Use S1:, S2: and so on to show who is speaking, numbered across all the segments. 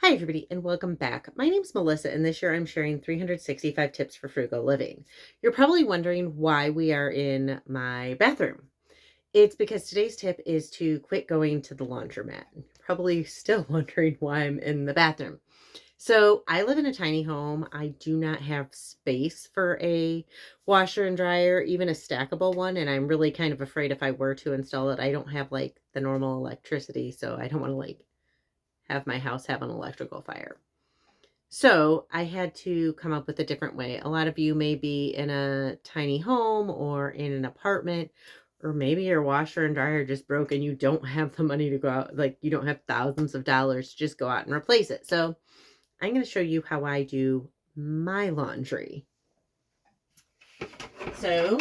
S1: Hi, everybody, and welcome back. My name's Melissa, and this year I'm sharing 365 tips for frugal living. You're probably wondering why we are in my bathroom. It's because today's tip is to quit going to the laundromat. You're probably still wondering why I'm in the bathroom. So, I live in a tiny home. I do not have space for a washer and dryer, even a stackable one, and I'm really kind of afraid if I were to install it, I don't have like the normal electricity, so I don't want to have my house have an electrical fire. So I had to come up with a different way. A lot of you may be in a tiny home or in an apartment, or maybe your washer and dryer just broke and you don't have the money to go out, like you don't have thousands of dollars to just go out and replace it. So I'm going to show you how I do my laundry. So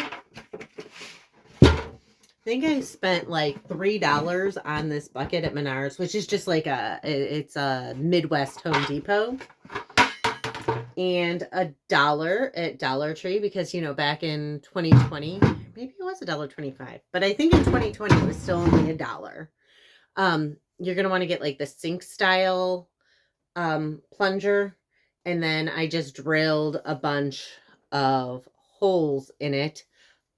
S1: I think I spent like $3 on this bucket at Menards, which is just like it's a Midwest Home Depot. And $1 at Dollar Tree because, back in 2020, maybe it was $1.25, but I think in 2020 it was still only $1. You're going to want to get like the sink style plunger. And then I just drilled a bunch of holes in it.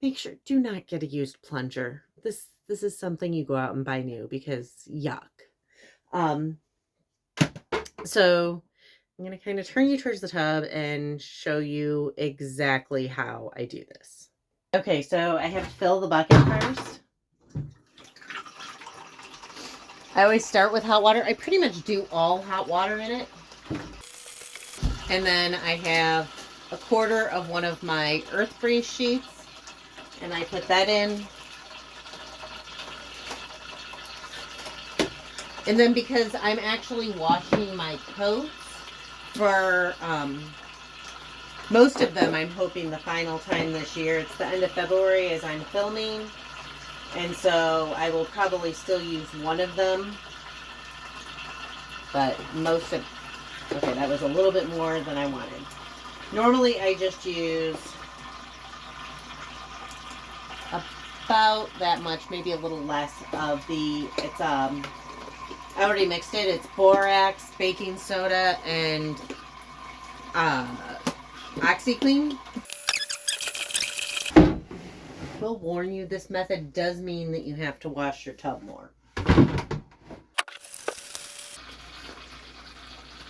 S1: Make sure, do not get a used plunger. This is something you go out and buy new because yuck. So I'm going to kind of turn you towards the tub and show you exactly how I do this. Okay, so I have to fill the bucket first. I always start with hot water. I pretty much do all hot water in it. And then I have a quarter of one of my earth freeze sheets. And I put that in. And then because I'm actually washing my coats, for most of them, I'm hoping the final time this year. It's the end of February as I'm filming. And so I will probably still use one of them. But okay, that was a little bit more than I wanted. Normally I just use about that much, maybe a little less of I already mixed it. It's borax, baking soda, and OxyClean. Will warn you, this method does mean that you have to wash your tub more.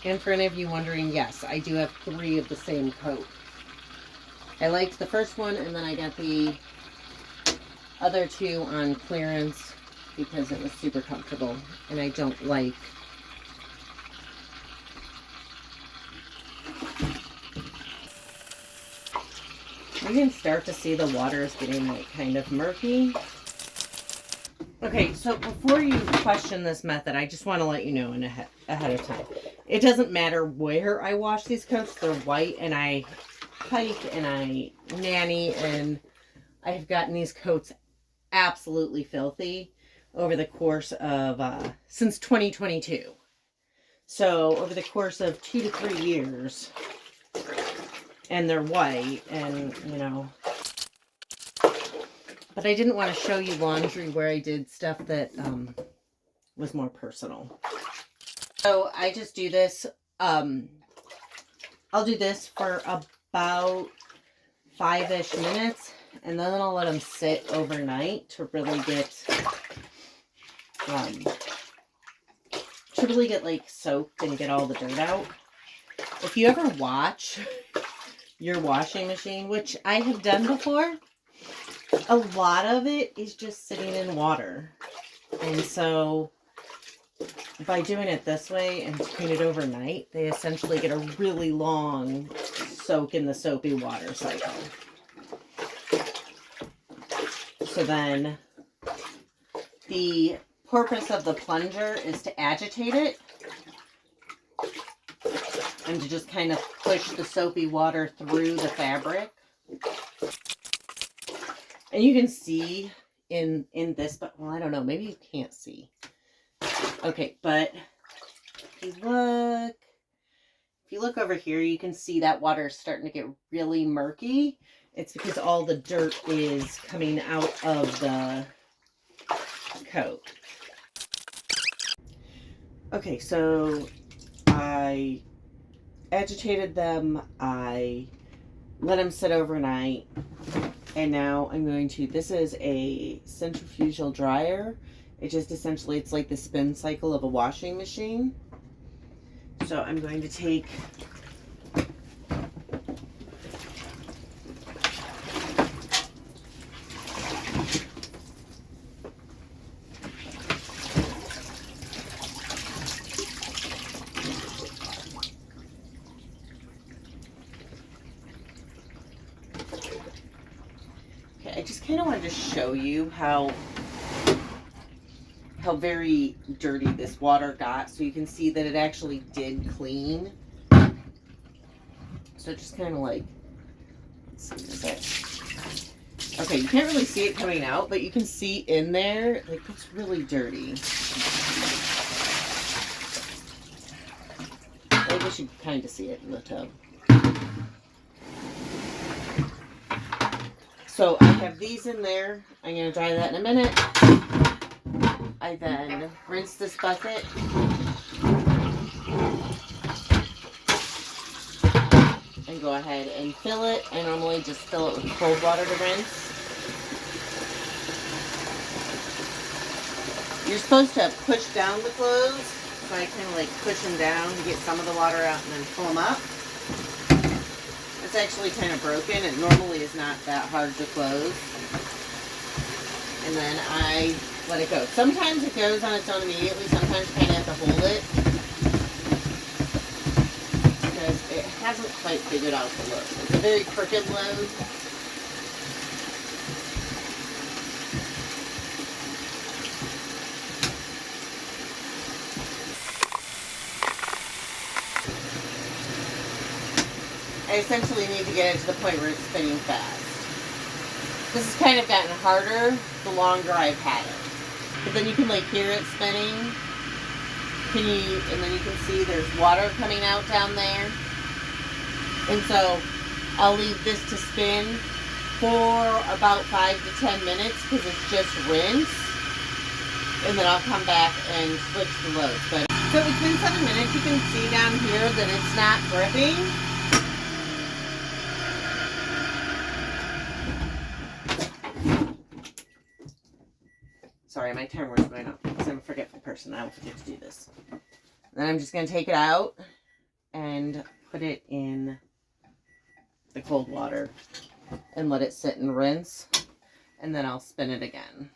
S1: And for any of you wondering, yes, I do have 3 of the same coat. I liked the first one, and then I got the other 2 on clearance because it was super comfortable, and I don't like you can start to see the water is getting like kind of murky. Okay, so before you question this method, I just want to let you know ahead of time. It doesn't matter where I wash these coats. They're white, and I hike and I nanny, and I've gotten these coats absolutely filthy over the course of since 2022. So over the course of 2 to 3 years, and they're white, and but I didn't want to show you laundry where I did stuff that was more personal. So I just do this. I'll do this for about 5-ish minutes, and then I'll let them sit overnight to really get like soaked and get all the dirt out. If you ever watch your washing machine, which I have done before, a lot of it is just sitting in water. And so by doing it this way and doing it overnight, they essentially get a really long soak in the soapy water cycle. So then the purpose of the plunger is to agitate it and to just kind of push the soapy water through the fabric. And you can see in this, but well, I don't know, maybe you can't see. Okay, but if you look over here, you can see that water is starting to get really murky. It's because all the dirt is coming out of the coat. Okay, so I agitated them, I let them sit overnight, and now I'm going to, this is a centrifugal dryer. It just essentially, it's like the spin cycle of a washing machine. So I'm going to take I just kind of wanted to show you how very dirty this water got, so you can see that it actually did clean. So just kind of like, let's see, is that, okay, you can't really see it coming out, but you can see in there, like, it's really dirty. I guess you can kind of see it in the tub. So I have these in there. I'm going to dry that in a minute. I then rinse this bucket. And go ahead and fill it. I normally just fill it with cold water to rinse. You're supposed to push down the clothes. So I kind of like push them down to get some of the water out and then pull them up. It's actually kind of broken. It normally is not that hard to close. And then I let it go. Sometimes it goes on its own immediately. Sometimes you kind of have to hold it because it hasn't quite figured out the load. It's a very crooked load. I essentially need to get it to the point where it's spinning fast. This has kind of gotten harder the longer I've had it. But then you can like hear it spinning. And then you can see there's water coming out down there. And so I'll leave this to spin for about 5 to 10 minutes because it's just rinse. And then I'll come back and switch the loads. So it's been 7 minutes. You can see down here that it's not dripping. Sorry, my timer is going up because I'm a forgetful person. I will forget to do this. Then I'm just going to take it out and put it in the cold water and let it sit and rinse. And then I'll spin it again.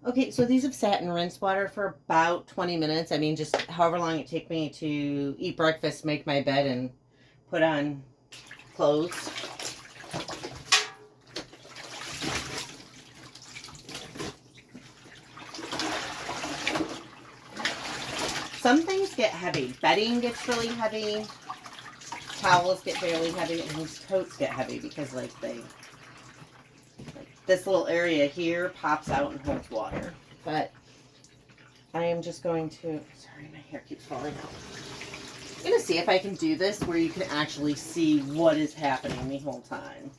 S1: Okay, so these have sat in rinse water for about 20 minutes. I mean, just however long it takes me to eat breakfast, make my bed, and put on clothes. Some things get heavy. Bedding gets really heavy. Towels get fairly heavy. And these coats get heavy because like this little area here pops out and holds water. But I am just going to, sorry, my hair keeps falling out. I'm going to see if I can do this where you can actually see what is happening the whole time.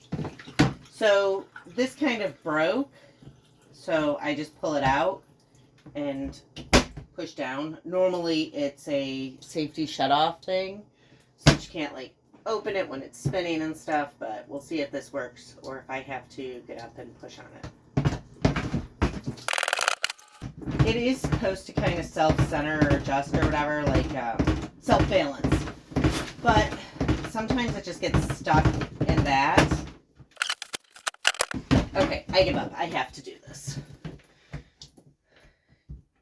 S1: So this kind of broke. So I just pull it out and push down. Normally it's a safety shut-off thing, so you can't like open it when it's spinning and stuff, but we'll see if this works or if I have to get up and push on it. It is supposed to kind of self-center or adjust or whatever, like self-balance, but sometimes it just gets stuck in that. Okay, I give up. I have to do this.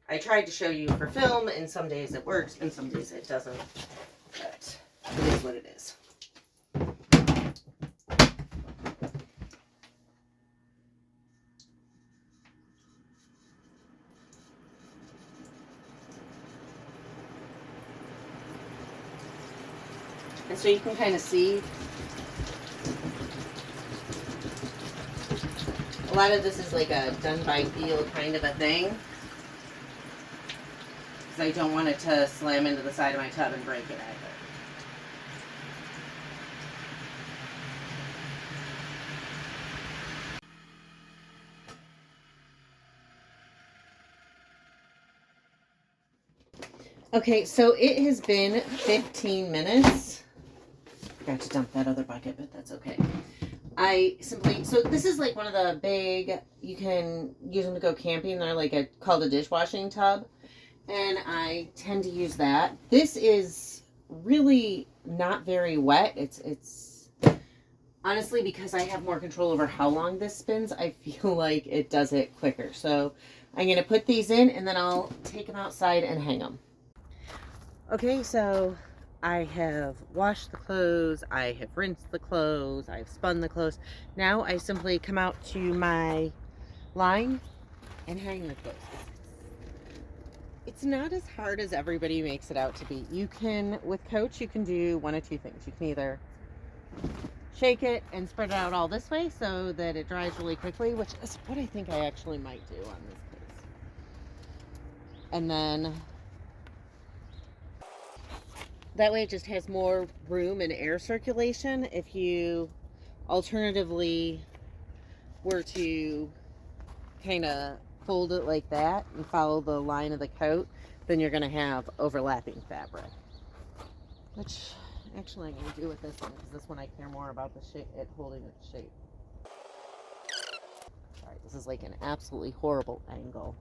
S1: I tried to show you for film, and some days it works, and some days it doesn't, but it is what it is. And so you can kind of see a lot of this is like a done by feel kind of a thing. I don't want it to slam into the side of my tub and break it either. Okay, so it has been 15 minutes. Forgot to dump that other bucket, but that's okay. So this is like one of the big, you can use them to go camping. They're like called a dishwashing tub. And I tend to use that. This is really not very wet. It's honestly, because I have more control over how long this spins, I feel like it does it quicker. So I'm going to put these in and then I'll take them outside and hang them. Okay, so I have washed the clothes, I have rinsed the clothes, I've spun the clothes. Now I simply come out to my line and hang the clothes. It's not as hard as everybody makes it out to be. You can, with Coach, you can do one of two things. You can either shake it and spread it out all this way so that it dries really quickly, which is what I think I actually might do on this case. And then that way it just has more room and air circulation. If you alternatively were to kind of fold it like that and follow the line of the coat, then you're going to have overlapping fabric. Which actually I'm going to do with this one, because this one I care more about the shape, it holding its shape. Sorry, this is like an absolutely horrible angle.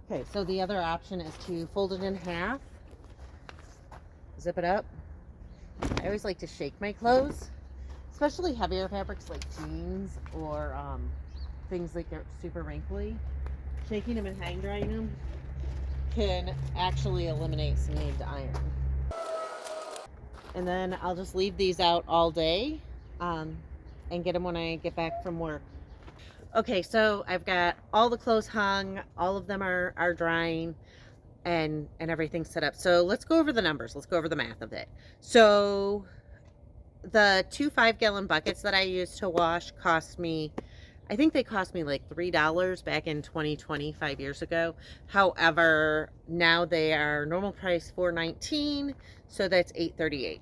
S1: Okay, so the other option is to fold it in half, zip it up. I always like to shake my clothes, especially heavier fabrics like jeans or things like they're super wrinkly. Shaking them and hang drying them can actually eliminate some need to iron. And then I'll just leave these out all day and get them when I get back from work. Okay, so I've got all the clothes hung, all of them are drying, and everything set up. So let's go over the numbers. Let's go over the math of it. So the 2 5-gallon buckets that I used to wash cost me, I think they cost me like $3 back in 2020, 5 years ago. However, now they are normal price $4.19, so that's $8.38.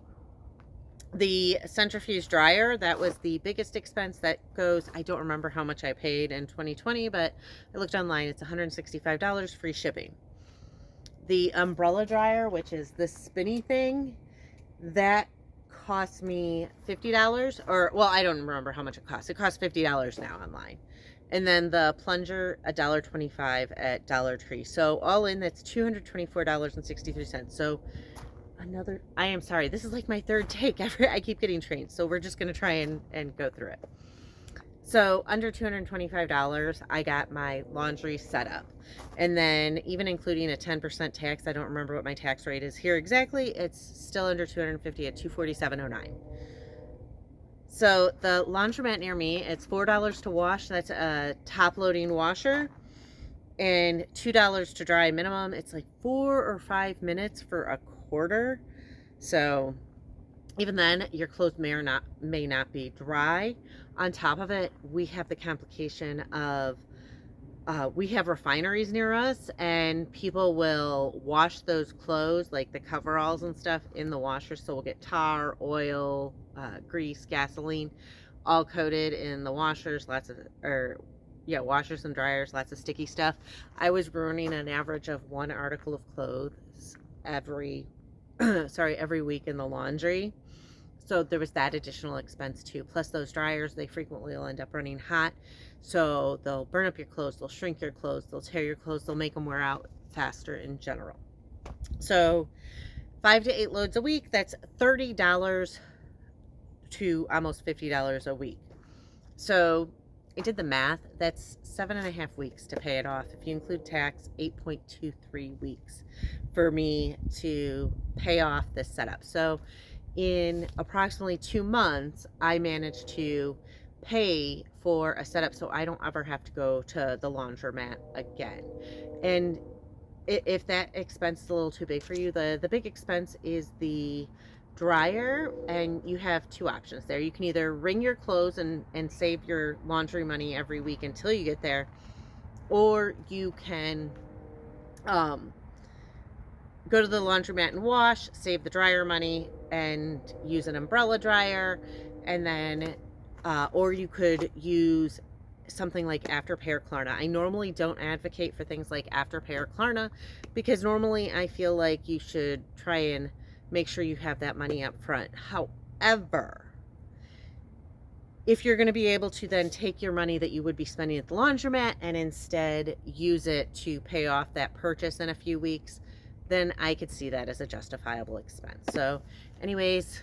S1: The centrifuge dryer, that was the biggest expense. That goes, I don't remember how much I paid in 2020, but I looked online, it's $165, free shipping. The umbrella dryer, which is this spinny thing, that cost me $50, or well, I don't remember how much it costs. It costs $50 now online. And then the plunger, $1.25 at Dollar Tree. So all in, that's $224.63. So another, I am sorry, this is like my third take. I keep getting trained, so we're just going to try and go through it. So under $225, I got my laundry set up. And then even including a 10% tax, I don't remember what my tax rate is here exactly, it's still under $250 at $247.09. So the laundromat near me, it's $4 to wash. That's a top loading washer, and $2 to dry minimum. It's like 4 or 5 minutes for a quarter. So even then, your clothes may not be dry. On top of it, we have the complication of we have refineries near us, and people will wash those clothes, like the coveralls and stuff, in the washer. So we'll get tar, oil, grease, gasoline, all coated in the washers. Washers and dryers, lots of sticky stuff. I was ruining an average of 1 article of clothes every week in the laundry. So there was that additional expense too. Plus those dryers, they frequently will end up running hot. So they'll burn up your clothes, they'll shrink your clothes, they'll tear your clothes, they'll make them wear out faster in general. So 5 to 8 loads a week, that's $30 to almost $50 a week. So I did the math, that's 7.5 weeks to pay it off. If you include tax, 8.23 weeks for me to pay off this setup. So in approximately 2 months, I managed to pay for a setup so I don't ever have to go to the laundromat again. And if that expense is a little too big for you, the big expense is the dryer, and you have 2 options there. You can either wring your clothes and save your laundry money every week until you get there, or you can go to the laundromat and wash, save the dryer money, and use an umbrella dryer. And then or you could use something like Afterpay or Klarna. I normally don't advocate for things like Afterpay or Klarna because normally I feel like you should try and make sure you have that money up front. However, if you're going to be able to then take your money that you would be spending at the laundromat and instead use it to pay off that purchase in a few weeks, then I could see that as a justifiable expense. So anyways,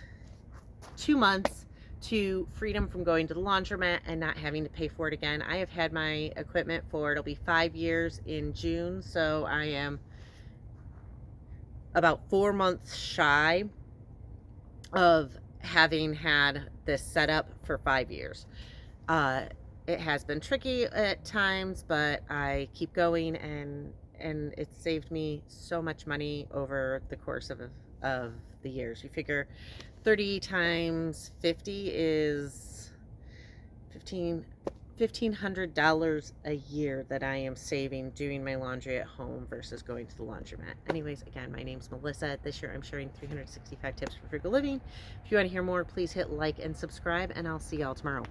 S1: 2 months to freedom from going to the laundromat and not having to pay for it again. I have had my equipment for, it'll be 5 years in June, so I am about 4 months shy of having had this set up for 5 years. It has been tricky at times, but I keep going, and it saved me so much money over the course of the years. You figure 30 times 50 is $1,500 a year that I am saving doing my laundry at home versus going to the laundromat. Anyways, again, my name's Melissa. This year I'm sharing 365 tips for frugal living. If you want to hear more, please hit like and subscribe, and I'll see y'all tomorrow.